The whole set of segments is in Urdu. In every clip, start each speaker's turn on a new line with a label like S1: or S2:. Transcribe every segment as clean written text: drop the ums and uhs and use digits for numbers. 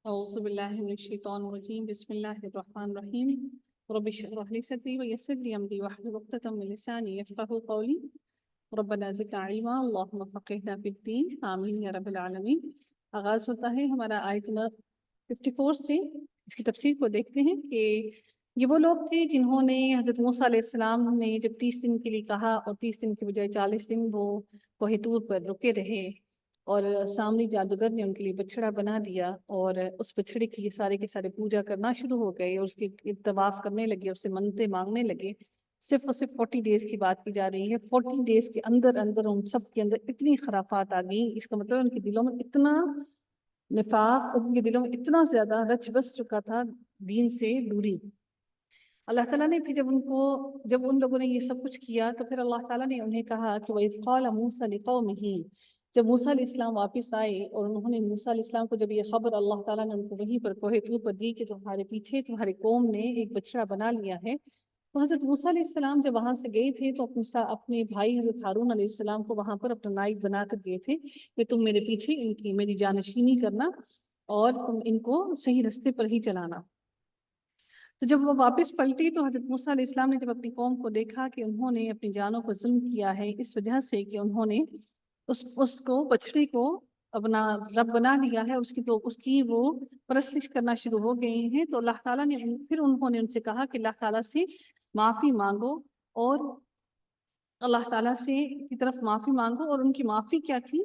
S1: أعوذ بالله من الشيطان الرجيم بسم الله الرحمن الرحيم رب اشرح لي صدري ويسر لي أمري واحلل عقدة من لساني يفقهوا قولي ربنا زدنا علما اللهم فقهنا في الدين آمین یا رب العالمین۔ آغاز ہوتا ہے ہمارا آیت نمبر 54 سے۔ اس کی تفسیر کو دیکھتے ہیں کہ یہ وہ لوگ تھے جنہوں نے حضرت موسیٰ علیہ السلام نے جب 30 دن کے لیے کہا اور 30 دن کے بجائے 40 دن وہ کوہ طور پر رکے رہے، اور سامنے جادوگر نے ان کے لیے بچڑا بنا دیا، اور اس بچڑے کی یہ سارے کے سارے پوجا کرنا شروع ہو گئے اور اس کے طواف کرنے لگے، اس سے منتیں مانگنے لگے۔ صرف اور صرف 40 ڈیز کی بات کی جا رہی ہے۔ 40 ڈیز کے اندر ان سب کے اندر اتنی خرافات آ گئیں، اس کا مطلب ان کے دلوں میں اتنا نفاق، ان کے دلوں میں اتنا زیادہ رچ بس چکا تھا دین سے دوری۔ اللہ تعالیٰ نے پھر جب ان لوگوں نے یہ سب کچھ کیا تو پھر اللہ تعالیٰ نے انہیں کہا کہ وَإِذْ قَالَ مُوسَىٰ لِقَوْمِهِ، جب موسیٰ علیہ السلام واپس آئے اور انہوں نے موسیٰ علیہ السلام کو جب یہ خبر اللہ تعالیٰ نے ان کو وہیں پر کوہ طور پر دی کہ تمہارے پیچھے تمہاری قوم نے ایک بچڑا بنا لیا ہے، تو حضرت موسیٰ علیہ السلام جب وہاں سے گئے تھے تو اپنے بھائی حضرت ہارون علیہ السلام کو وہاں پر اپنا نائب بنا کر گئے تھے کہ تم میرے پیچھے میری جانشینی کرنا اور تم ان کو صحیح رستے پر ہی چلانا۔ تو جب وہ واپس پلٹی تو حضرت موسیٰ علیہ السلام نے جب اپنی قوم کو دیکھا کہ انہوں نے اپنی جانوں پر ظلم کیا ہے اس وجہ سے کہ انہوں نے اس کو بچڑے کو اپنا رب بنا لیا ہے، اس کی وہ پرستش کرنا شروع ہو گئے ہیں، تو اللہ تعالیٰ نے پھر انہوں نے ان سے کہا کہ اللہ تعالیٰ سے معافی مانگو، اور اللہ تعالیٰ سے کی طرف معافی مانگو۔ اور ان کی معافی کیا تھی؟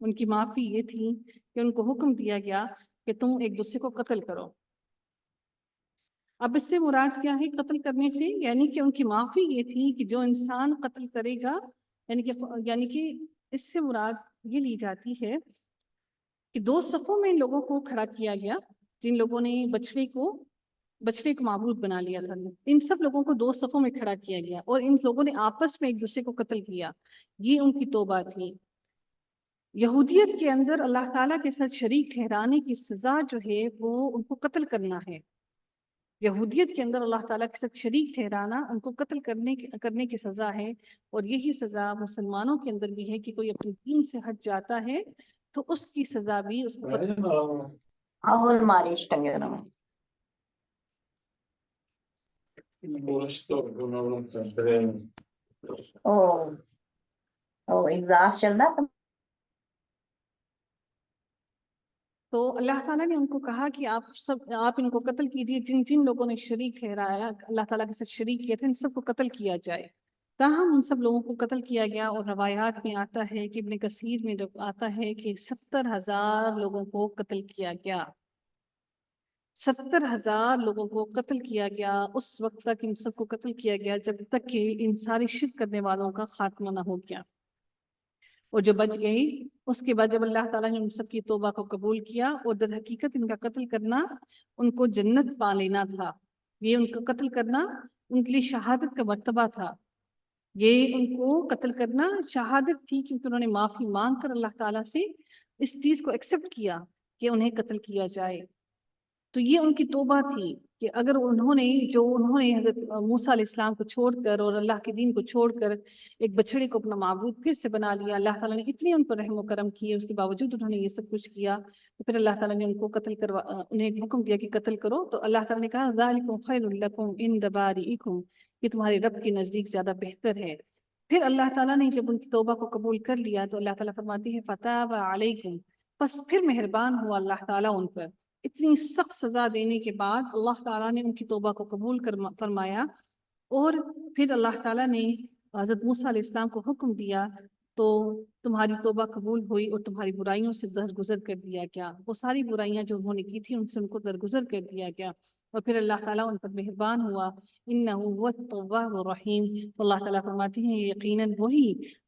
S1: ان کی معافی یہ تھی کہ ان کو حکم دیا گیا کہ تم ایک دوسرے کو قتل کرو۔ اب اس سے مراد کیا ہے قتل کرنے سے؟ یعنی کہ ان کی معافی یہ تھی کہ جو انسان قتل کرے گا، یعنی کہ اس سے مراد یہ لی جاتی ہے کہ 2 صفوں میں ان لوگوں کو کھڑا کیا گیا جن لوگوں نے بچڑے کو معبود بنا لیا تھا۔ ان سب لوگوں کو 2 صفوں میں کھڑا کیا گیا اور ان لوگوں نے آپس میں ایک دوسرے کو قتل کیا۔ یہ ان کی توبہ تھی۔ یہودیت کے اندر اللہ تعالیٰ کے ساتھ شریک ٹھہرانے کی سزا جو ہے وہ ان کو قتل کرنا ہے۔ یہودیت کے اندر اللہ تعالیٰ کے ساتھ شریک ٹھہرانا ان کو قتل کرنے کی سزا ہے، اور یہی سزا مسلمانوں کے اندر بھی ہے کہ کوئی اپنے دین سے ہٹ جاتا ہے تو اس کی سزا بھی اس کو تو اللہ تعالیٰ نے ان کو کہا کہ آپ ان کو قتل کیجیے، جن لوگوں نے شریک ٹھہرایا اللہ تعالیٰ کے ساتھ شریک کیا تھا، ان سب کو قتل کیا جائے۔ تاہم ان سب لوگوں کو قتل کیا گیا، اور روایات میں آتا ہے کہ ابن کثیر میں آتا ہے کہ 70,000 لوگوں کو قتل کیا گیا۔ 70,000 لوگوں کو قتل کیا گیا، اس وقت تک ان سب کو قتل کیا گیا جب تک کہ ان سارے شرک کرنے والوں کا خاتمہ نہ ہو گیا۔ اور جو بچ گئی اس کے بعد جب اللہ تعالیٰ نے ان سب کی توبہ کو قبول کیا، اور در حقیقت ان کا قتل کرنا ان کو جنت پا لینا تھا، یہ ان کا قتل کرنا ان کے لیے شہادت کا مرتبہ تھا، یہ ان کو قتل کرنا شہادت تھی، کیونکہ انہوں نے معافی مانگ کر اللہ تعالیٰ سے اس چیز کو ایکسپٹ کیا کہ انہیں قتل کیا جائے۔ تو یہ ان کی توبہ تھی کہ اگر انہوں نے حضرت موسیٰ علیہ السلام کو چھوڑ کر اور اللہ کے دین کو چھوڑ کر ایک بچڑے کو اپنا معبود پھر سے بنا لیا، اللہ تعالیٰ نے اتنی ان پر رحم و کرم کیے، اس کے باوجود انہوں نے یہ سب کچھ کیا، تو پھر اللہ تعالیٰ نے ان کو انہیں ایک حکم دیا کہ قتل کرو۔ تو اللہ تعالیٰ نے کہا ذالکم خیر لکم عند بارئکم، یہ تمہارے رب کے نزدیک زیادہ بہتر ہے۔ پھر اللہ تعالیٰ نے جب ان کی توبہ کو قبول کر لیا تو اللہ تعالیٰ فرماتی ہے فتاب علیکم، بس پھر مہربان ہوا اللہ تعالیٰ ان پر۔ اتنی سخت سزا دینے کے بعد اللہ تعالیٰ نے ان کی توبہ کو قبول فرمایا، اور پھر اللہ تعالیٰ نے حضرت موسیٰ علیہ السلام کو حکم دیا تو تمہاری توبہ قبول ہوئی اور تمہاری برائیوں سے درگزر کر دیا گیا۔ وہ ساری برائیاں جو انہوں نے کی تھی ان کو درگزر کر دیا گیا، اور پھر اللہ تعالیٰ ان پر مہربان ہوا۔ انہ هو التواب الرحیم، اللہ تعالیٰ فرماتے ہیں یقیناً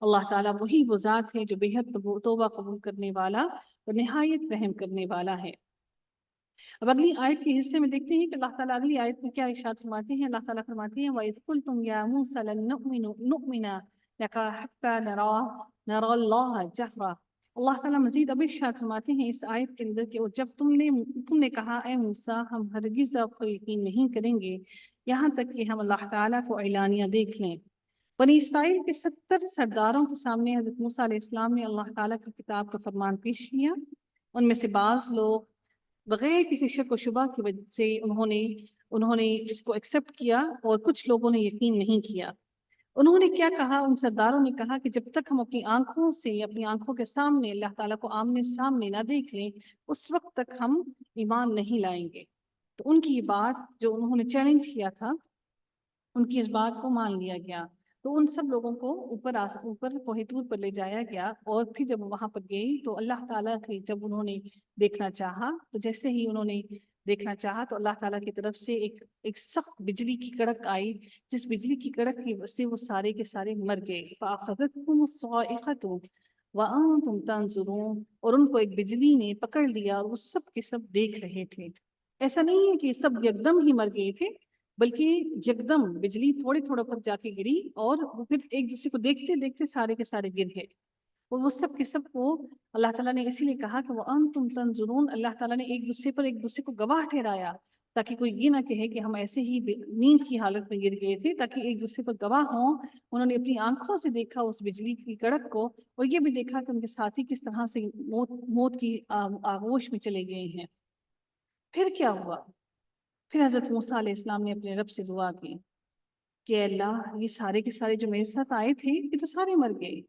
S1: اللہ تعالیٰ وہی وہ ذات ہے جو بے حد توبہ قبول کرنے والا اور نہایت رحم کرنے والا ہے۔ اب اگلی آیت کے حصے میں دیکھتے ہیں کہ اللہ تعالیٰ اگلی آیت میں کیا ارشاد فرماتے ہیں۔ اللہ تعالیٰ فرماتے ہیں وَإِذْ قُلْتُمْ يَا مُوسَىٰ لَن نُؤْمِنَ لَكَ حَتَّىٰ نَرَى اللَّهَ جَهْرَةً۔ اللہ تعالیٰ مزید اب ارشاد فرماتے ہیں اس آیت کے اندر کہ جب تم نے کہا اے موسیٰ ہم ہرگز آپ کو یقین نہیں کریں گے یہاں تک کہ ہم اللہ تعالیٰ کو اعلانیہ دیکھ لیں۔ بنی اسرائیل کے 70 سرداروں کے سامنے حضرت موسیٰ علیہ السلام نے اللہ تعالیٰ کی کتاب کا فرمان پیش کیا۔ ان میں سے بعض لوگ بغیر کسی شک و شبہ کی وجہ سے انہوں نے اس کو ایکسیپٹ کیا، اور کچھ لوگوں نے یقین نہیں کیا۔ انہوں نے کیا کہا؟ ان سرداروں نے کہا کہ جب تک ہم اپنی آنکھوں سے، اپنی آنکھوں کے سامنے اللہ تعالیٰ کو آمنے سامنے نہ دیکھ لیں، اس وقت تک ہم ایمان نہیں لائیں گے۔ تو ان کی یہ بات جو انہوں نے چیلنج کیا تھا، ان کی اس بات کو مان لیا گیا۔ تو ان سب لوگوں کو اوپر کوہ طور پر لے جایا گیا، اور پھر جب وہاں پر گئی تو اللہ تعالیٰ کی جب انہوں نے دیکھنا چاہا، تو جیسے ہی انہوں نے دیکھنا چاہا تو اللہ تعالیٰ کی طرف سے ایک سخت بجلی کی کڑک آئی، جس بجلی کی کڑک کی وجہ سے وہ سارے کے سارے مر گئے۔ فَأَخَذَتْهُمُ الصَّاعِقَةُ وَأَنْتُمْ تَنظُرُونَ، اور ان کو ایک بجلی نے پکڑ لیا، اور وہ سب کے سب دیکھ رہے تھے۔ ایسا نہیں ہے کہ سب یکدم ہی مر گئے تھے، بلکہ یکدم بجلی تھوڑے تھوڑے پر جا کے گری، اور وہ پھر ایک دوسرے کو دیکھتے دیکھتے سارے کے سارے گر گئے۔ اور وہ سب کے سب کو اللہ تعالیٰ نے اسی لیے کہا کہ وہ انتم تنظرون، اللہ تعالیٰ نے ایک دوسرے کو گواہ ٹھہرایا، تاکہ کوئی یہ نہ کہے کہ ہم ایسے ہی نیند کی حالت میں گر گئے تھے، تاکہ ایک دوسرے پر گواہ ہوں۔ انہوں نے اپنی آنکھوں سے دیکھا اس بجلی کی کڑک کو، اور یہ بھی دیکھا کہ ان کے ساتھی کس طرح سے موت کی آغوش میں چلے گئے ہیں۔ پھر کیا ہوا؟ پھر حضرت موسیٰ علیہ السلام نے اپنے رب سے دعا کی کہ اللہ، یہ سارے کے سارے جو میرے ساتھ آئے تھے یہ تو سارے مر گئے۔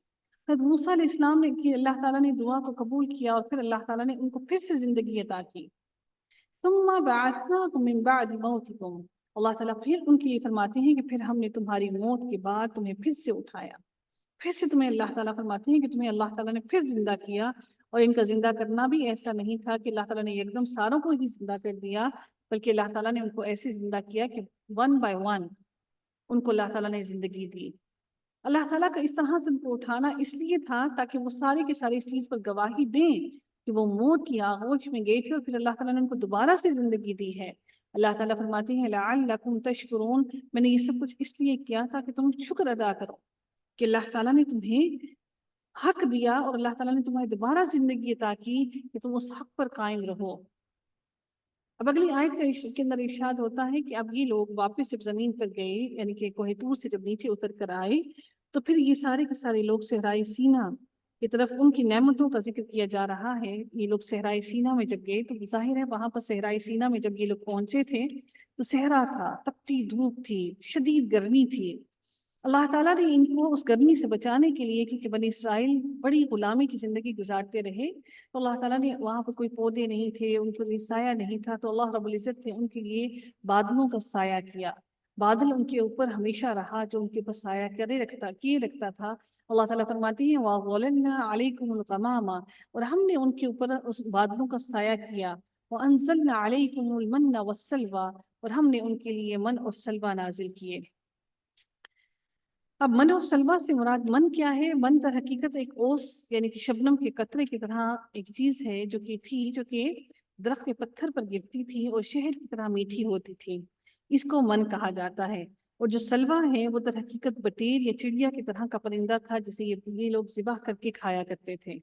S1: حضرت موسیٰ علیہ السلام نے کہ اللہ تعالیٰ نے دعا کو قبول کیا، اور پھر اللہ تعالیٰ نے ان کو پھر سے زندگی عطا کی۔ ثم بعثناکم من بعد موتکم، اللہ تعالیٰ پھر ان کے لیے فرماتے ہیں کہ پھر ہم نے تمہاری موت کے بعد تمہیں پھر سے اٹھایا۔ پھر سے تمہیں اللہ تعالیٰ فرماتے ہیں کہ تمہیں اللہ تعالیٰ نے پھر زندہ کیا، اور ان کا زندہ کرنا بھی ایسا نہیں تھا کہ اللہ تعالیٰ نے یکدم ساروں کو ہی زندہ کر دیا، بلکہ اللہ تعالیٰ نے ان کو ایسے زندہ کیا کہ ون بائی ون ان کو اللہ تعالیٰ نے زندگی دی۔ اللہ تعالیٰ کا اس طرح سے ان کو اٹھانا اس لیے تھا تاکہ وہ سارے کے سارے اس چیز پر گواہی دیں کہ وہ موت کی آغوش میں گئے تھے، اور پھر اللہ تعالیٰ نے ان کو دوبارہ سے زندگی دی ہے۔ اللہ تعالیٰ فرماتے ہیں لعلکم تشکرون، میں نے یہ سب کچھ اس لیے کیا تھا کہ تم شکر ادا کرو کہ اللہ تعالیٰ نے تمہیں حق دیا، اور اللہ تعالیٰ نے تمہیں دوبارہ زندگی عطا کی کہ تم اس حق پر قائم رہو۔ اب اگلی آیت کے اندر ارشاد ہوتا ہے کہ اب یہ لوگ واپس جب زمین پر گئے، یعنی کہ کوہ طور سے جب نیچے اتر کر آئے، تو پھر یہ سارے کے سارے لوگ صحرائے سینا کی طرف، ان کی نعمتوں کا ذکر کیا جا رہا ہے۔ یہ لوگ صحرائے سینا میں جب گئے تو ظاہر ہے وہاں پر صحرائے سینا میں جب یہ لوگ پہنچے تھے تو صحرا تھا، تپتی دھوپ تھی، شدید گرمی تھی۔ اللہ تعالیٰ نے ان کو اس گرمی سے بچانے کے لیے، کیونکہ بنی اسرائیل بڑی غلامی کی زندگی گزارتے رہے، تو اللہ تعالیٰ نے وہاں پر کوئی پودے نہیں تھے، ان کے لیے سایہ نہیں تھا، تو اللہ رب العزت نے ان کے لیے بادلوں کا سایہ کیا۔ بادل ان کے اوپر ہمیشہ رہا، جو ان کے اوپر سایہ کیے رکھتا تھا۔ اللہ تعالیٰ فرماتی ہیں وَظَلَلْنَا عَلَيْكُمُ الْغَمَامَ، اور ہم نے ان کے اوپر اس بادلوں کا سایہ کیا۔ وَأَنزَلْنَا عَلَيْكُمُ الْمَنَّ وَالسَّلْوَىٰ، اور ہم نے ان کے لیے من اور سلوہ نازل کیے۔ اب من و سلوہ سے مراد من کیا ہے؟ من در حقیقت ایک اوس یعنی کہ شبنم کے قطرے کی طرح ایک چیز ہے جو کہ درخت کے پتھر پر گرتی تھی اور شہد کی طرح میٹھی ہوتی تھی، اس کو من کہا جاتا ہے۔ اور جو سلوہ ہے وہ در حقیقت بٹیر یا چڑیا کی طرح کا پرندہ تھا جسے یہ لوگ ذبح کر کے کھایا کرتے تھے۔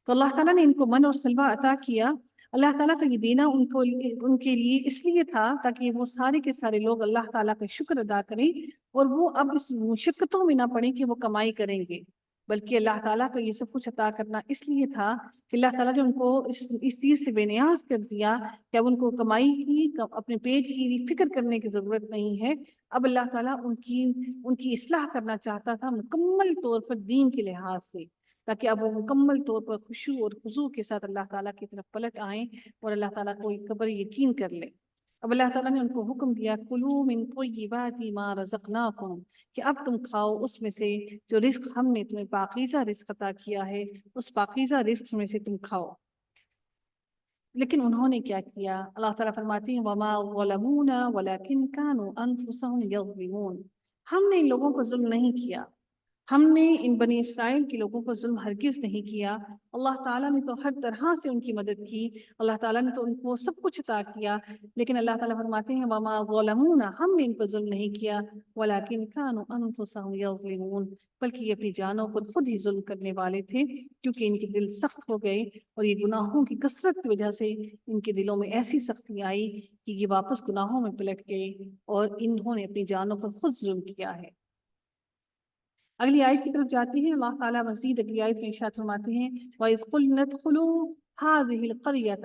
S1: تو اللہ تعالیٰ نے ان کو من اور سلوہ عطا کیا۔ اللہ تعالیٰ کا یہ دینا ان کے لیے اس لیے تھا تاکہ وہ سارے کے سارے لوگ اللہ تعالیٰ کا شکر ادا کریں، اور وہ اب اس مشقتوں میں نہ پڑیں کہ وہ کمائی کریں گے، بلکہ اللہ تعالیٰ کا یہ سب کچھ عطا کرنا اس لیے تھا کہ اللہ تعالیٰ نے ان کو اس چیز سے بے نیاز کر دیا کہ اب ان کو کمائی کی، اپنے پیٹ کی فکر کرنے کی ضرورت نہیں ہے۔ اب اللہ تعالیٰ ان کی اصلاح کرنا چاہتا تھا مکمل طور پر دین کے لحاظ سے، تاکہ اب وہ مکمل طور پر خشوع اور خضوع کے ساتھ اللہ تعالیٰ کی طرف پلٹ آئیں اور اللہ تعالیٰ کو قبر یقین کر لیں۔ اب اللہ تعالیٰ نے ان کو حکم دیا کلوا من طیبات ما رزقناکم، کہ اب تم کھاؤ اس میں سے جو رزق ہم نے تمہیں پاکیزہ رزق عطا کیا ہے، اس پاکیزہ رزق میں سے تم کھاؤ۔ لیکن انہوں نے کیا کیا؟ اللہ تعالیٰ فرماتی ہیں وما ظلمونا ولکن كانوا انفسهم یظلمون، ہم نے ان لوگوں کو ظلم نہیں کیا، ہم نے ان بنی اسرائیل کے لوگوں کو ظلم ہرگز نہیں کیا۔ اللہ تعالیٰ نے تو ہر طرح سے ان کی مدد کی، اللہ تعالیٰ نے تو ان کو سب کچھ عطا کیا، لیکن اللہ تعالیٰ فرماتے ہیں وما ظلمونا، ہم نے ان پر ظلم نہیں کیا، ولکن كانوا انفسهم یظلمون، بلکہ یہ اپنی جانوں پر خود ہی ظلم کرنے والے تھے، کیونکہ ان کے دل سخت ہو گئے، اور یہ گناہوں کی کثرت کی وجہ سے ان کے دلوں میں ایسی سختی آئی کہ یہ واپس گناہوں میں پلٹ گئے، اور انہوں نے اپنی جانوں پر خود ظلم کیا ہے۔ اگلی آیت کی طرف جاتے ہیں، اللہ تعالیٰ مزید اگلی آیت میں ارشاد فرماتے ہیں وَإِذْ قُلْنَا ادْخُلُوا هَٰذِهِ الْقَرْيَةَ،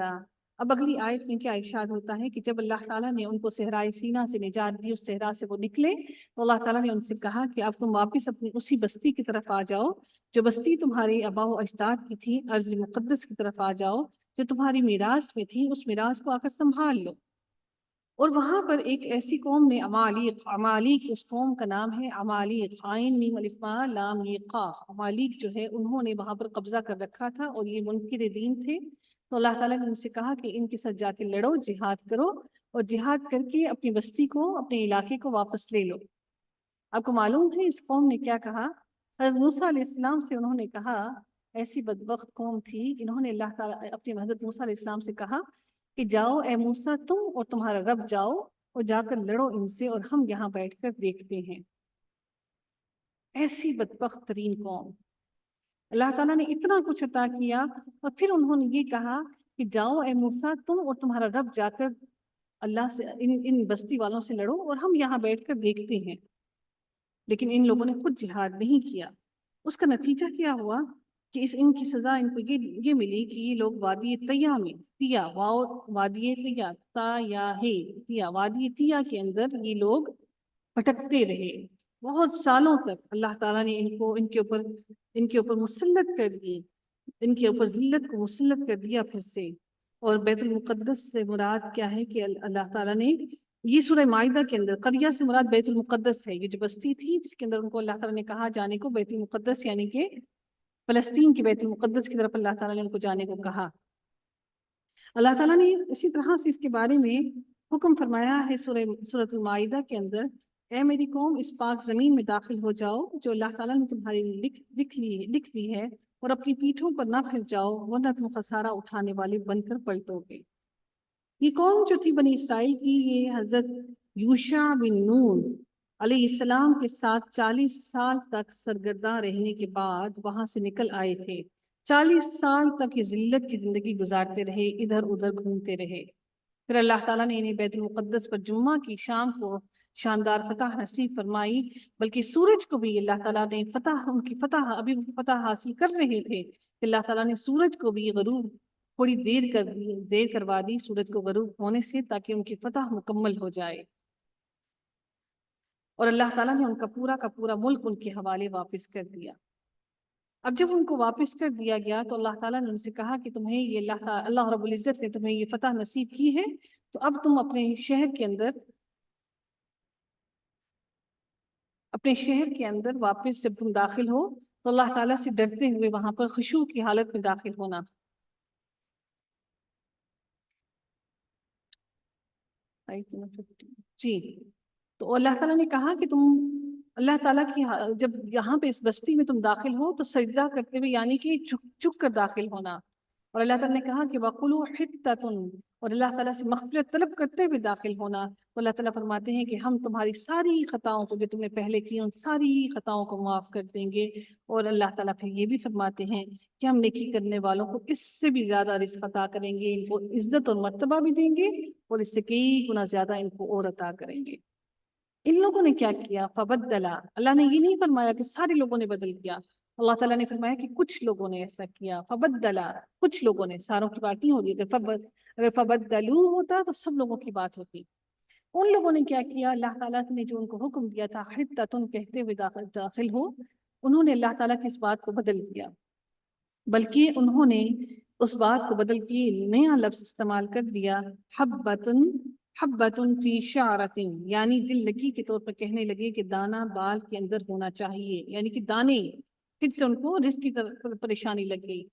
S1: اب اگلی آیت میں کیا ارشاد ہوتا ہے کہ جب اللہ تعالیٰ نے ان کو صحرائے سینا سے نجات دی، اس صحرا سے وہ نکلے، تو اللہ تعالیٰ نے ان سے کہا کہ اب تم واپس اپنی اسی بستی کی طرف آ جاؤ جو بستی تمہاری آبا و اجداد کی تھی، ارض مقدس کی طرف آ جاؤ جو تمہاری میراث میں تھی، اس میراث کو آ کر سنبھال لو۔ اور وہاں پر ایک ایسی قوم نے عمالیق اس قوم کا نام ہے عمالیق، عین میم الف با لام یہ قاف، عمالیق جو ہے انہوں نے وہاں پر قبضہ کر رکھا تھا اور یہ منکر دین تھے۔ تو اللہ تعالیٰ نے ان سے کہا کہ ان کے ساتھ جا کے لڑو، جہاد کرو، اور جہاد کر کے اپنی بستی کو، اپنے علاقے کو واپس لے لو۔ آپ کو معلوم ہے اس قوم نے کیا کہا؟ حضرت موسیٰ علیہ السلام سے انہوں نے کہا، ایسی بدبخت قوم تھی، انہوں نے اللہ تعالیٰ اپنے حضرت موسیٰ علیہ السلام سے کہا کہ جاؤ اے موسیٰ، تم اور تمہارا رب جاؤ اور جا کر لڑو ان سے، اور ہم یہاں بیٹھ کر دیکھتے ہیں۔ ایسی بدبخت ترین قوم، اللہ تعالیٰ نے اتنا کچھ عطا کیا اور پھر انہوں نے یہ کہا کہ جاؤ اے موسیٰ، تم اور تمہارا رب جا کر اللہ سے ان بستی والوں سے لڑو اور ہم یہاں بیٹھ کر دیکھتے ہیں۔ لیکن ان لوگوں نے خود جہاد نہیں کیا۔ اس کا نتیجہ کیا ہوا کہ ان کی سزا ان کو یہ ملی کہ یہ لوگ وادی تیا میں، تیا وادی تیا تا یا ہے تیا، وادی تیا کے اندر یہ لوگ بھٹکتے رہے بہت سالوں تک۔ اللہ تعالیٰ نے ان کے اوپر مسلط کر دی، ان کے اوپر ذلت کو مسلط کر دیا پھر سے۔ اور بیت المقدس سے مراد کیا ہے کہ اللہ تعالیٰ نے یہ سورہ مائدہ کے اندر قریہ سے مراد بیت المقدس ہے، یہ جو بستی تھی جس کے اندر ان کو اللہ تعالیٰ نے کہا جانے کو، بیت المقدس یعنی کہ فلسطین کے بیت المقدس کی طرف اللہ تعالیٰ نے ان کو جانے کو کہا۔ اللہ تعالیٰ نے اسی طرح سے اس کے بارے میں حکم فرمایا ہے سورۃ المائدہ کے اندر، اے میری قوم اس پاک زمین میں داخل ہو جاؤ جو اللہ تعالیٰ نے تمہارے لیے لکھ لی ہے، اور اپنی پیٹھوں پر نہ پھر جاؤ ورنہ تم خسارہ اٹھانے والے بن کر پلٹو گے۔ یہ قوم جو تھی بنی اسرائیل کی، یہ حضرت یوشع بن نون علیہ السلام کے ساتھ 40 سال تک سرگرداں رہنے کے بعد وہاں سے نکل آئے تھے۔ 40 سال تک یہ ذلت کی زندگی گزارتے رہے، ادھر ادھر گھومتے رہے۔ پھر اللہ تعالیٰ نے انہیں بیت المقدس پر جمعہ کی شام کو شاندار فتح نصیب فرمائی، بلکہ سورج کو بھی اللہ تعالیٰ نے ان کی فتح حاصل کر رہے تھے کہ اللہ تعالیٰ نے سورج کو بھی غروب تھوڑی دیر کروا دی سورج کو غروب ہونے سے، تاکہ ان کی فتح مکمل ہو جائے۔ اور اللہ تعالیٰ نے ان کا پورا ملک ان کے حوالے واپس کر دیا۔ اب جب ان کو واپس کر دیا گیا تو اللہ تعالیٰ نے ان سے کہا کہ تمہیں یہ اللہ رب العزت نے تمہیں یہ فتح نصیب کی ہے، تو اب تم اپنے شہر کے اندر واپس جب تم داخل ہو تو اللہ تعالیٰ سے ڈرتے ہوئے وہاں پر خشوع کی حالت میں داخل ہونا۔ جی، تو اللہ تعالیٰ نے کہا کہ تم اللہ تعالیٰ کی جب یہاں پہ اس بستی میں تم داخل ہو تو سجدہ کرتے ہوئے، یعنی کہ چک کر داخل ہونا۔ اور اللہ تعالیٰ نے کہا کہ وَقُولُوا حِطَّةٌ، اور اللہ تعالیٰ سے مغفرت طلب کرتے ہوئے داخل ہونا۔ تو اللہ تعالیٰ فرماتے ہیں کہ ہم تمہاری ساری خطاؤں کو جو تم نے پہلے کی ان ساری خطاؤں کو معاف کر دیں گے۔ اور اللہ تعالیٰ پھر یہ بھی فرماتے ہیں کہ ہم نیکی کرنے والوں کو اس سے بھی زیادہ رزق عطا کریں گے، ان کو عزت اور مرتبہ بھی دیں گے، اور اس سے کئی گنا زیادہ ان کو اور عطا کریں گے۔ ان لوگوں نے کیا کیا؟ فبدلا، اللہ نے یہ نہیں فرمایا کہ سارے لوگوں نے بدل کیا، اللہ تعالیٰ نے فرمایا کہ کچھ لوگوں نے ایسا کیا۔ فبدلا، کچھ لوگوں نے، ساروں کی بات نہیں ہوگی۔ اگر فبدلو ہوتا تو سب لوگوں کی بات ہوتی۔ ان لوگوں نے کیا کیا؟ اللہ تعالیٰ نے جو ان کو حکم دیا تھا حتتن کہتے ہوئے داخل ہو، انہوں نے اللہ تعالیٰ کی اس بات کو بدل دیا، بلکہ انہوں نے اس بات کو بدل کے نیا لفظ استعمال کر دیا، حبتن فی شعرتن، یعنی دل لگی کے طور پر کہنے لگے کہ دانا بال کے اندر ہونا چاہیے، یعنی کہ دانے، پھر سے ان کو رزق کی پریشانی لگ گئی۔